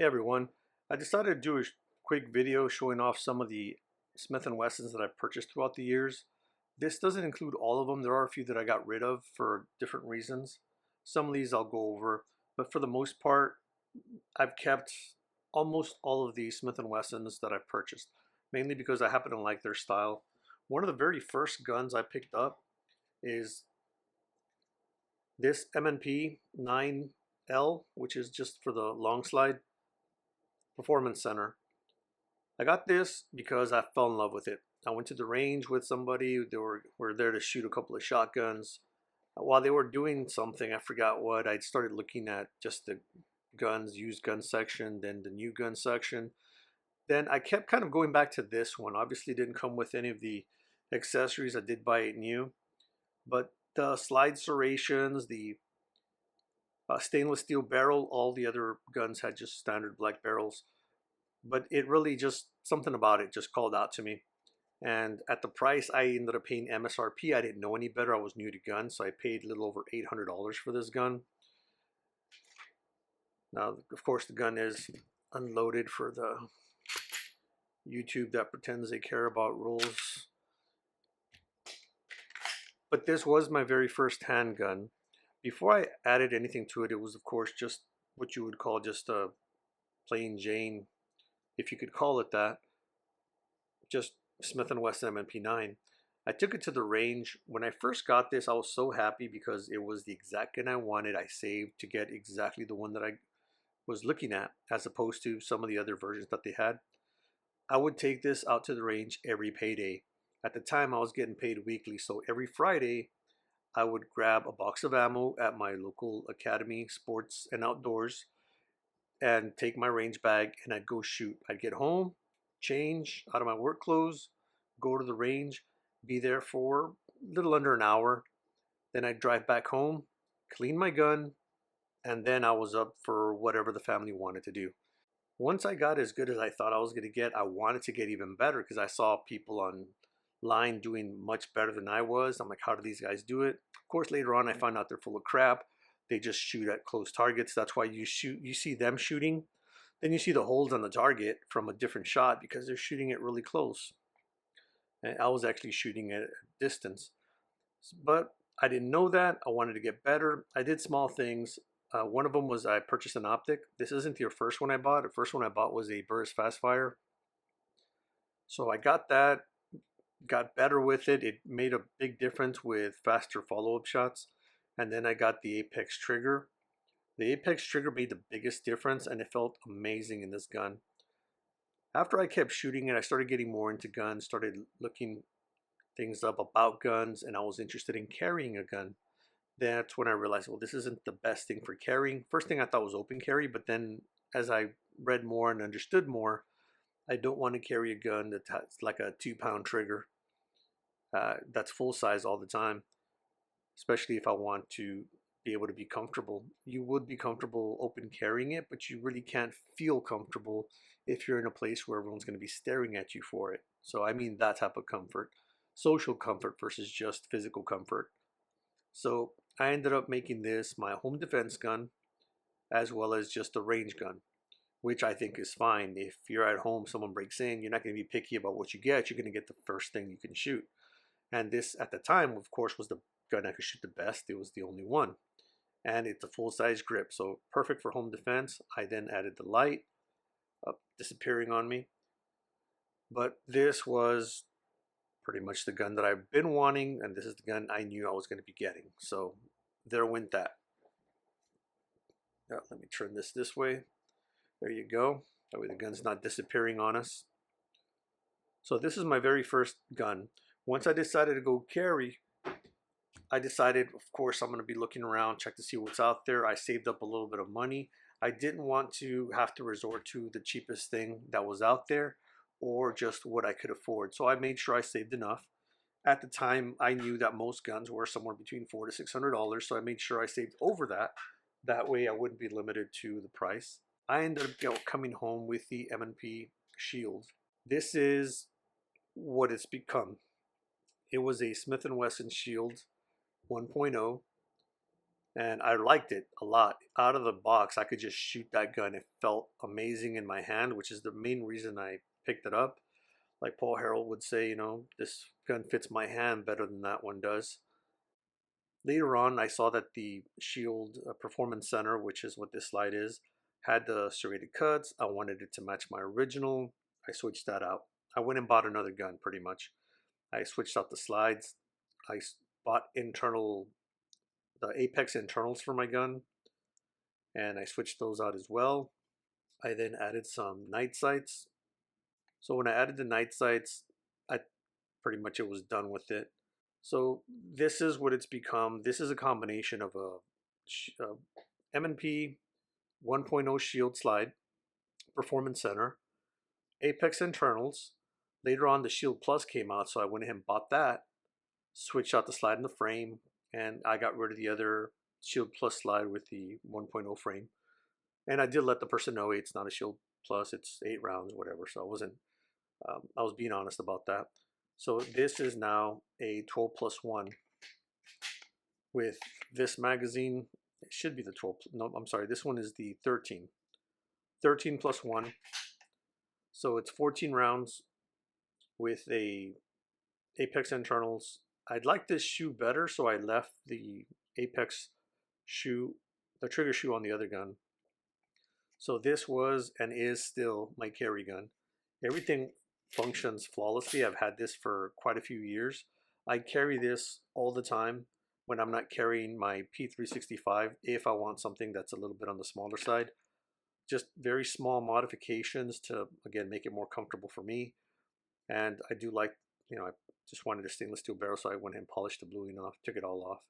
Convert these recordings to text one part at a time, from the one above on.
Hey everyone, I decided to do a quick video showing off some of the Smith Wessons that I've purchased throughout the years. This doesn't include all of them. There are a few that I got rid of for different reasons. Some of these I'll go over, but for the most part, I've kept almost all of the Smith Wessons that I've purchased, mainly because I happen to like their style. One of the very first guns I picked up is this M&P 9L, which is just for the long slide performance center. I got this because I fell in love with it. I went to the range with somebody. They were there to shoot a couple of shotguns. While they were doing something, I forgot what, I started looking at just the guns, used gun section, then the new gun section. Then I kept kind of going back to this one. Obviously didn't come with any of the accessories. I did buy it new. But the slide serrations, the stainless steel barrel, all the other guns had just standard black barrels. But it really just, something about it just called out to me. And at the price, I ended up paying MSRP. I didn't know any better. I was new to guns, so I paid a little over $800 for this gun. Now, of course, the gun is unloaded for the YouTube that pretends they care about rules. But this was my very first handgun. Before I added anything to it, it was, of course, just what you would call just a plain Jane, if you could call it that, just Smith & Wesson M&P9. I took it to the range. When I first got this, I was so happy because it was the exact gun I wanted. I saved to get exactly the one that I was looking at, as opposed to some of the other versions that they had. I would take this out to the range every payday. At the time, I was getting paid weekly, so every Friday, I would grab a box of ammo at my local academy, sports and outdoors, and take my range bag and I'd go shoot. I'd get home, change out of my work clothes, go to the range, be there for a little under an hour. Then I'd drive back home, clean my gun, and then I was up for whatever the family wanted to do. Once I got as good as I thought I was going to get, I wanted to get even better because I saw people online doing much better than I was. I'm like, how do these guys do it? Of course, later on, I found out they're full of crap. They just shoot at close targets. That's why you see them shooting. Then you see the holes on the target from a different shot because they're shooting it really close. And I was actually shooting at a distance. But I didn't know that. I wanted to get better. I did small things. One of them was I purchased an optic. This isn't the first one I bought. The first one I bought was a Burris Fastfire. So I got that, got better with it. It made a big difference with faster follow-up shots. And then I got the Apex trigger. The Apex trigger made the biggest difference and it felt amazing in this gun. After I kept shooting it, I started getting more into guns, started looking things up about guns, and I was interested in carrying a gun. That's when I realized, well, this isn't the best thing for carrying. First thing I thought was open carry, but then as I read more and understood more, I don't want to carry a gun that has like a 2-pound trigger that's full size all the time, especially if I want to be able to be comfortable. You would be comfortable open carrying it, but you really can't feel comfortable if you're in a place where everyone's going to be staring at you for it. So I mean that type of comfort, social comfort versus just physical comfort. So I ended up making this my home defense gun as well as just a range gun, which I think is fine. If you're at home, someone breaks in, you're not going to be picky about what you get. You're going to get the first thing you can shoot. And this, at the time, of course, was the gun I could shoot the best. It was the only one. And it's a full-size grip, so perfect for home defense. I then added the light, disappearing on me. But this was pretty much the gun that I've been wanting, and this is the gun I knew I was going to be getting. So there went that. Now, let me turn this way. There you go. That way the gun's not disappearing on us. So this is my very first gun. Once I decided to go carry, I decided, of course, I'm going to be looking around, check to see what's out there. I saved up a little bit of money. I didn't want to have to resort to the cheapest thing that was out there or just what I could afford. So I made sure I saved enough. At the time, I knew that most guns were somewhere between $400 to $600, so I made sure I saved over that. That way I wouldn't be limited to the price. I ended up coming home with the M&P Shield. This is what it's become. It was a Smith & Wesson Shield 1.0. and I liked it a lot. Out of the box, I could just shoot that gun. It felt amazing in my hand, which is the main reason I picked it up. Like Paul Harrell would say, you know, this gun fits my hand better than that one does. Later on, I saw that the Shield Performance Center, which is what this slide is, had the serrated cuts. I wanted it to match my original. I switched that out. I went and bought another gun pretty much. I switched out the slides. I bought the Apex internals for my gun, and I switched those out as well. I then added some night sights. So when I added the night sights, I pretty much it was done with it. So this is what it's become. This is a combination of a M&P 1.0 Shield slide, Performance Center, Apex internals. Later on, the Shield Plus came out, so I went ahead and bought that, switched out the slide and the frame, and I got rid of the other Shield Plus slide with the 1.0 frame. And I did let the person know, hey, it's not a Shield Plus, it's 8 rounds, whatever. So I was being honest about that. So this is now a 12+1 with this magazine. It should be the 12. No, I'm sorry. This one is the 13. 13+1. So it's 14 rounds with a Apex internals. I'd like this shoe better, so I left the Apex shoe, the trigger shoe on the other gun. So this was and is still my carry gun. Everything functions flawlessly. I've had this for quite a few years. I carry this all the time when I'm not carrying my P365 if I want something that's a little bit on the smaller side. Just very small modifications to, again, make it more comfortable for me. And I do like, I just wanted a stainless steel barrel, so I went and polished the bluing off, took it all off.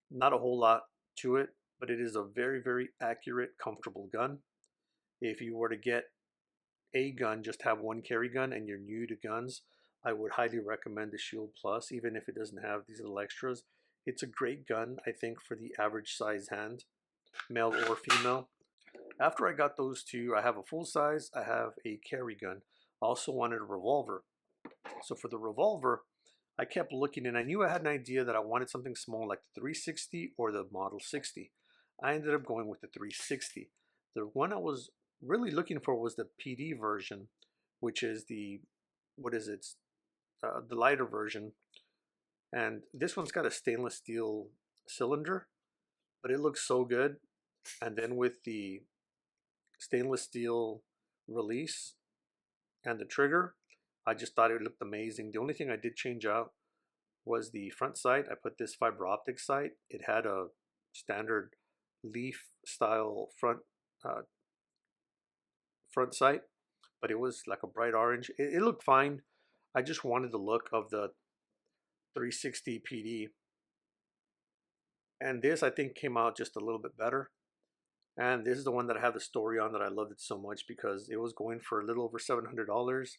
Not a whole lot to it, but it is a very, very accurate, comfortable gun. If you were to get a gun, just have one carry gun, and you're new to guns, I would highly recommend the Shield Plus, even if it doesn't have these little extras. It's a great gun, I think, for the average size hand, male or female. After I got those two, I have a full size, I have a carry gun. I also wanted a revolver. So for the revolver, I kept looking, and I knew I had an idea that I wanted something small like the 360 or the Model 60. I ended up going with the 360. The one I was really looking for was the PD version, which is the, what is it, the lighter version. And this one's got a stainless steel cylinder, but it looks so good. And then with the stainless steel release and the trigger, I just thought it looked amazing. The only thing I did change out was the front sight. I put this fiber optic sight. It had a standard leaf style front sight, but it was like a bright orange. It looked fine. I just wanted the look of the 360 PD. And this, I think, came out just a little bit better. And this is the one that I have the story on, that I loved it so much because it was going for a little over $700.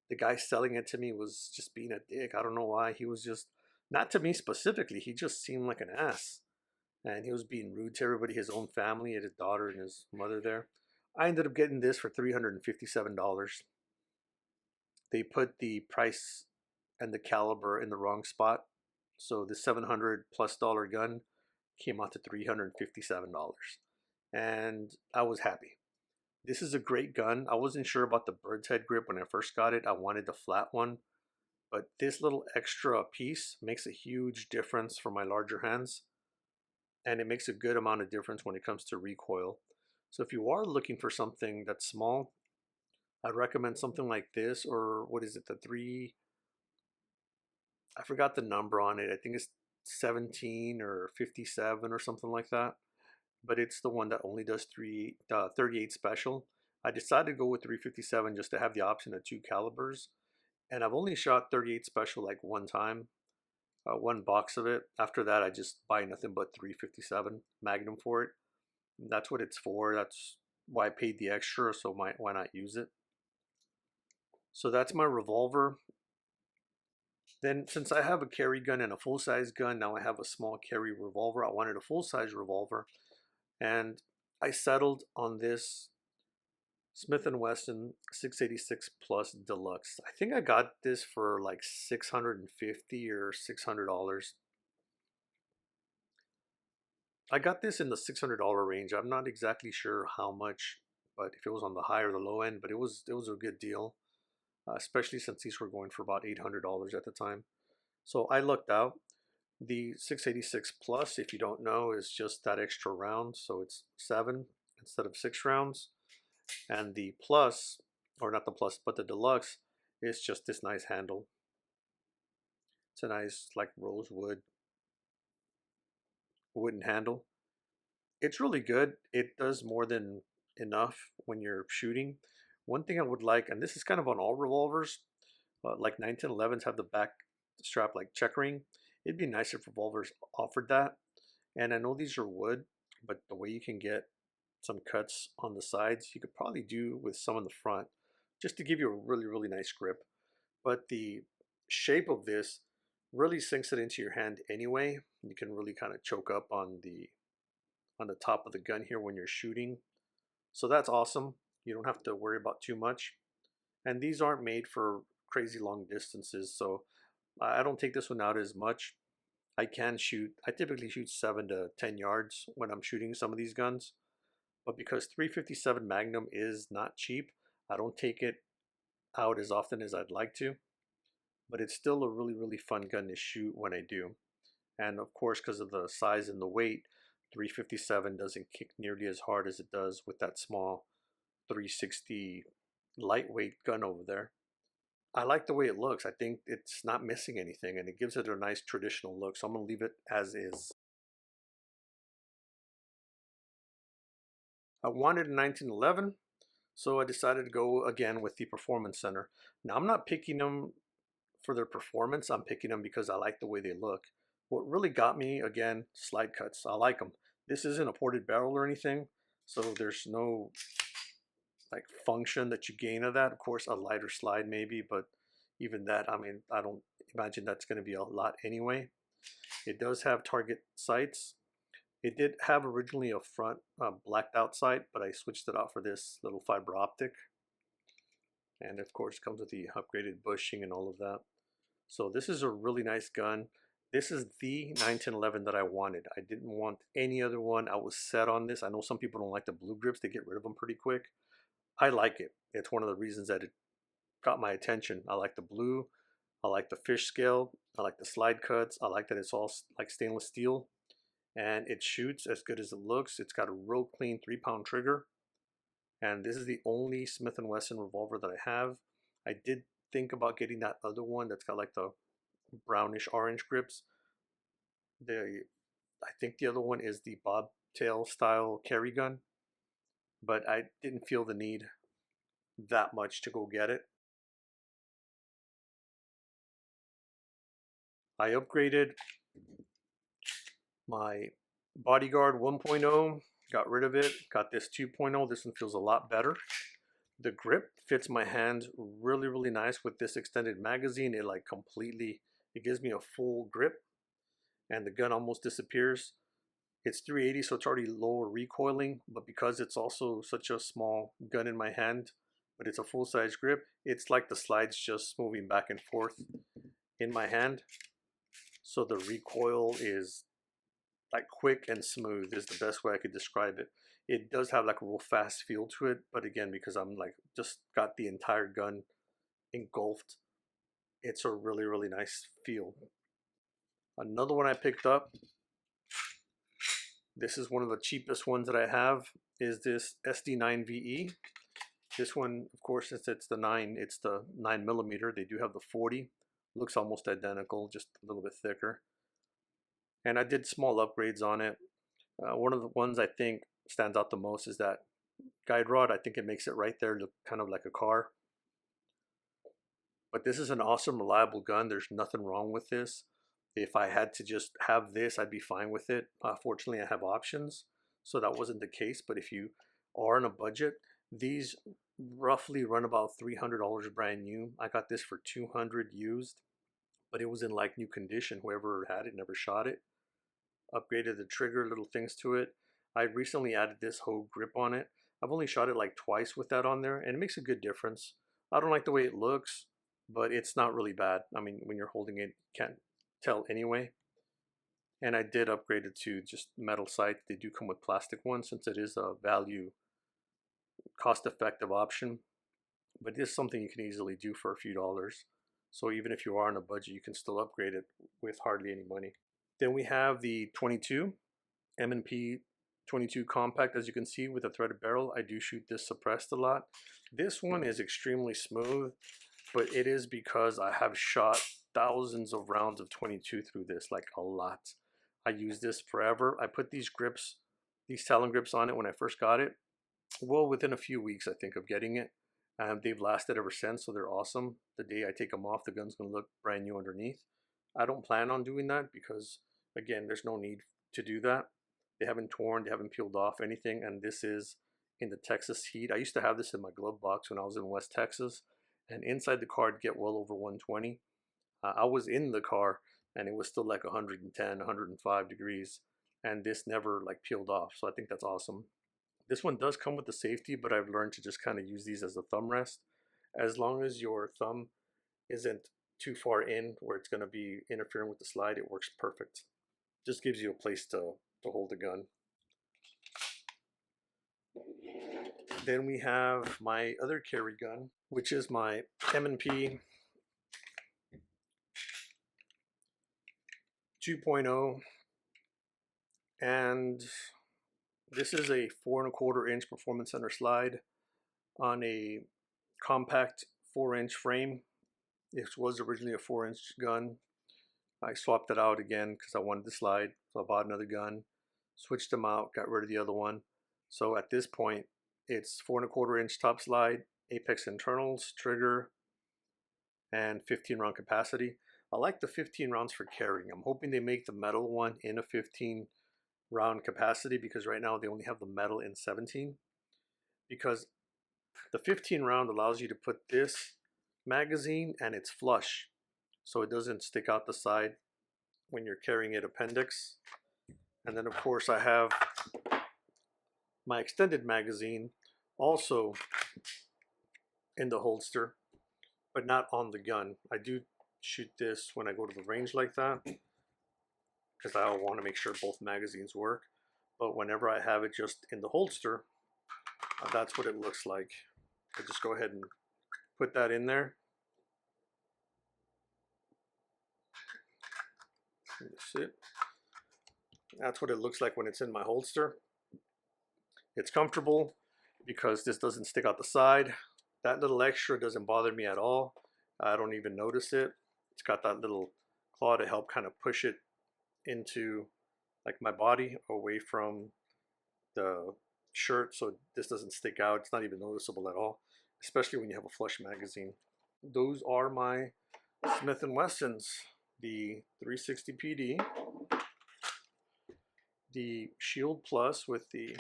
The guy selling it to me was just being a dick. I don't know why. He was just, not to me specifically, he just seemed like an ass. And he was being rude to everybody, his own family, and his daughter and his mother there. I ended up getting this for $357. They put the price and the caliber in the wrong spot. So the $700+ gun came out to $357. And I was happy. This is a great gun. I wasn't sure about the bird's head grip when I first got it. I wanted the flat one. But this little extra piece makes a huge difference for my larger hands. And it makes a good amount of difference when it comes to recoil. So if you are looking for something that's small, I'd recommend something like this, or what is it, I forgot the number on it. I think it's 17 or 57 or something like that. But it's the one that only does 38 special. I decided to go with 357 just to have the option of 2 calibers. And I've only shot 38 special like one time, one box of it. After that, I just buy nothing but 357 Magnum for it. That's what it's for. That's why I paid the extra, so why not use it? So that's my revolver. Then since I have a carry gun and a full-size gun, now I have a small carry revolver. I wanted a full-size revolver, and I settled on this Smith Wesson 686 Plus Deluxe. I think I got this for like $650 or $600. I got this in the $600 range. I'm not exactly sure how much, but if it was on the high or the low end, but it was a good deal, especially since these were going for about $800 at the time. So I looked out. The 686 Plus, if you don't know, is just that extra round, so it's 7 instead of 6 rounds. And the Plus, or not the Plus, but the Deluxe, is just this nice handle. It's a nice, like, rosewood wooden handle. It's really good. It does more than enough when you're shooting. One thing I would like, and this is kind of on all revolvers, like 1911s have the back strap like checkering. It'd be nice if revolvers offered that. And I know these are wood, but the way you can get some cuts on the sides, you could probably do with some on the front, just to give you a really, really nice grip. But the shape of this really sinks it into your hand anyway. You can really kind of choke up on the top of the gun here when you're shooting. So that's awesome. You don't have to worry about too much. And these aren't made for crazy long distances, so I don't take this one out as much. I typically shoot 7 to 10 yards when I'm shooting some of these guns, but because 357 Magnum is not cheap, I don't take it out as often as I'd like to, but it's still a really, really fun gun to shoot when I do. And of course, because of the size and the weight, 357 doesn't kick nearly as hard as it does with that small 360 lightweight gun over there. I like the way it looks. I think it's not missing anything and it gives it a nice traditional look. So I'm going to leave it as is. I wanted a 1911, so I decided to go again with the Performance Center. Now I'm not picking them for their performance. I'm picking them because I like the way they look. What really got me, again, slide cuts. I like them. This isn't a ported barrel or anything, so there's no like function that you gain of that. Of course, a lighter slide maybe, but even that, I mean, I don't imagine that's going to be a lot anyway. It does have target sights. It did have originally a front blacked out sight, but I switched it out for this little fiber optic. And of course, it comes with the upgraded bushing and all of that. So this is a really nice gun. This is the 1911 that I wanted. I didn't want any other one. I was set on this. I know some people don't like the blue grips. They get rid of them pretty quick. I like it. It's one of the reasons that it got my attention. I like the blue. I like the fish scale. I like the slide cuts. I like that it's all like stainless steel. And it shoots as good as it looks. It's got a real clean 3-pound trigger. And this is the only Smith Wesson revolver that I have. I did think about getting that other one that's got like the brownish orange grips. I think the other one is the bobtail style carry gun, but I didn't feel the need that much to go get it. I upgraded my Bodyguard 1.0, got rid of it, got this 2.0. This one feels a lot better. The grip fits my hand really, really nice with this extended magazine. It like completely, it gives me a full grip and the gun almost disappears. It's 380, so it's already lower recoiling, but because it's also such a small gun in my hand, but it's a full-size grip, it's like the slides just moving back and forth in my hand. So the recoil is like quick and smooth is the best way I could describe it. It does have like a real fast feel to it, but again, because I'm like just got the entire gun engulfed, it's a really, really nice feel. Another one I picked up, this is one of the cheapest ones that I have, is this SD9VE. This one, of course, it's the 9mm. They do have the 40. Looks almost identical, just a little bit thicker. And I did small upgrades on it. One of the ones I think stands out the most is that guide rod. I think it makes it right there look kind of like a car. But this is an awesome, reliable gun. There's nothing wrong with this. If I had to just have this, I'd be fine with it. Fortunately, I have options, so that wasn't the case. But if you are on a budget, these roughly run about $300 brand new. I got this for $200 used, but it was in like new condition. Whoever had it never shot it. Upgraded the trigger, little things to it. I recently added this whole grip on it. I've only shot it like twice with that on there, and it makes a good difference. I don't like the way it looks, but it's not really bad. I mean, when you're holding it, you can't tell anyway. And I did upgrade it to just metal sights. They do come with plastic ones since it is a value, cost-effective option. But it is something you can easily do for a few dollars. So even if you are on a budget, you can still upgrade it with hardly any money. Then we have the 22 M&P 22 compact. As you can see with the threaded barrel, I do shoot this suppressed a lot. This one is extremely smooth, but it is because I have shot thousands of rounds of 22 through this, like a lot. I use this forever. I put these grips, these Talon grips on it when I first got it. Well, within a few weeks, I think, of getting it. They've lasted ever since, so they're awesome. The day I take them off, the gun's gonna look brand new underneath. I don't plan on doing that because, again, there's no need to do that. They haven't torn, they haven't peeled off anything, and this is in the Texas heat. I used to have this in my glove box when I was in West Texas, and inside the car it'd get well over 120. I was in the car and it was still like 110, 105 degrees, and this never like peeled off, so I think that's awesome. This one does come with the safety, but I've learned to just kind of use these as a thumb rest. As long as your thumb isn't too far in where it's going to be interfering with the slide, it works perfect. Just gives you a place to hold the gun. Then we have my other carry gun, which is my M&P 2.0, and this is a 4¼ inch performance center slide on a compact 4-inch frame. This was originally a 4-inch gun. I swapped it out again because I wanted the slide, so I bought another gun, switched them out, got rid of the other one. So at this point, it's 4¼ inch top slide, apex internals, trigger, and 15 round capacity. I like the 15 rounds for carrying. I'm hoping they make the metal one in a 15 round capacity, because right now they only have the metal in 17. Because the 15 round allows you to put this magazine and it's flush, so it doesn't stick out the side when you're carrying it appendix. And then of course I have my extended magazine also in the holster, but not on the gun. I do shoot this when I go to the range like that, because I want to make sure both magazines work. But whenever I have it just in the holster, that's what it looks like. I just go ahead and put that in there. That's it. That's what it looks like when it's in my holster. It's comfortable because this doesn't stick out the side. That little extra doesn't bother me at all. I don't even notice it. It's got that little claw to help kind of push it into like my body away from the shirt, so this doesn't stick out. It's not even noticeable at all, especially when you have a flush magazine. Those are my Smith & Wessons, the 360 PD, the Shield Plus with the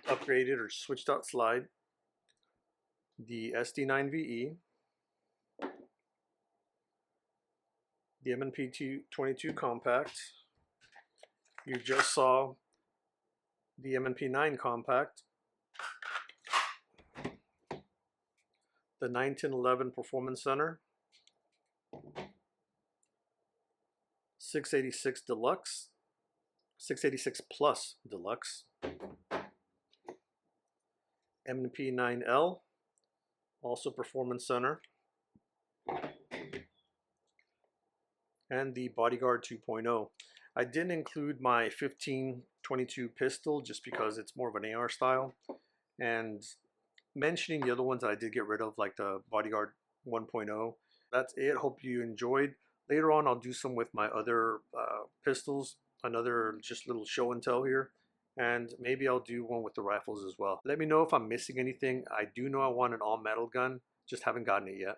upgraded or switched out slide, the SD9VE, the M&P 22 compact. You just saw the M&P 9 compact, the 1911 Performance Center, 686 Deluxe, 686 Plus Deluxe, M&P 9L, also Performance Center, and the Bodyguard 2.0. I didn't include my 15-22 pistol just because it's more of an AR style, and mentioning the other ones that I did get rid of, like the Bodyguard 1.0. That's it. Hope you enjoyed. Later on I'll do some with my other pistols, another just little show and tell here, and maybe I'll do one with the rifles as well. Let me know if I'm missing anything. I do know I want an all metal gun, just haven't gotten it yet.